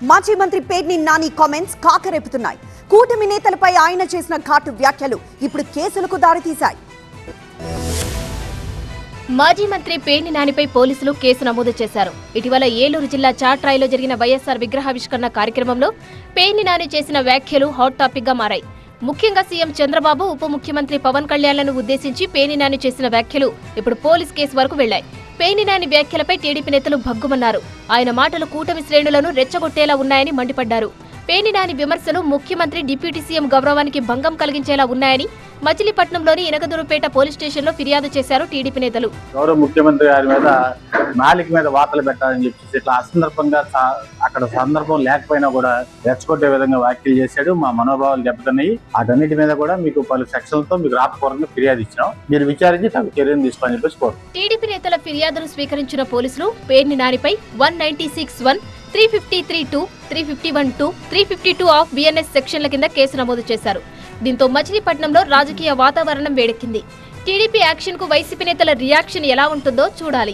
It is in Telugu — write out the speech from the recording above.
మాజీ మంత్రి పేర్ని నాని కామెంట్స్ కాకరేపుతున్నాయి. కూటమి నేతలపై ఆయన చేసిన ఘాటు వ్యాఖ్యలు ఇప్పుడు కేసులకు దారితీశాయి. మాజీ మంత్రి పేర్ని నానిపై పోలీసులు కేసు నమోదు చేశారు. ఇటీవల ఏలూరు జిల్లా చాట్రాయిలో జరిగిన వైఎస్ఆర్ విగ్రహావిష్కరణ కార్యక్రమంలో పేర్ని నాని చేసిన వ్యాఖ్యలు హాట్ టాపిక్ గా మారాయి. ముఖ్యంగా సీఎం చంద్రబాబు, ఉప ముఖ్యమంత్రి పవన్ కళ్యాణ్లను ఉద్దేశించి పేర్ని నాని చేసిన వ్యాఖ్యలు ఇప్పుడు పోలీస్ కేసు వరకు వెళ్లాయి. పేర్ని నాని వ్యాఖ్యలపై టీడీపీ నేతలు భగ్గుమన్నారు. ఆయన మాటలు కూటమి శ్రేణులను రెచ్చగొట్టేలా ఉన్నాయని మండిపడ్డారు. పేర్ని నాని విమర్శలు ముఖ్యమంత్రి, డిప్యూటీ సీఎం గౌరవానికి భంగం కలిగించేలా ఉన్నాయని మచిలీపట్నంలోని ఇనగదూరుపేట పోలీస్ స్టేషన్లో ఫిర్యాదు చేశారు టీడీపీ నేతలు. గౌరవ ముఖ్యమంత్రి గారి మీద నాలిక మీద వార్తలు పెట్టాలని చెప్పేసి ఇట్లా అసందర్భంగా అక్కడ సందర్భం లేకపోయినా కూడా రెచ్చగొట్టే విధంగా వ్యాఖ్యలు చేశాడు. మా మనోభావాలు దెబ్బతిన్నాయి. వాటన్నిటి మీద కూడా మీకు పలు సెక్షన్లతో మీకు రాతపూర్వకంగా ఫిర్యాదు ఇచ్చినాం. మీరు విచారించి తగు చర్యలు తీసుకోవాలని చెప్పేసి కోరుతున్నాం. టీడీపీ నేతల ఫిర్యాదును స్వీకరించిన పోలీసులు పేర్ని నానిపై 196(1), 353(2), 351(2), 352 ఆఫ్ బిఎన్ఎస్ సెక్షన్ల కింద కేసు నమోదు చేశారు. దీంతో మచిలీపట్నంలో రాజకీయ వాతావరణం వేడెక్కింది. టీడీపీ యాక్షన్ కు వైసీపీ నేతల రియాక్షన్ ఎలా ఉంటుందో చూడాలి.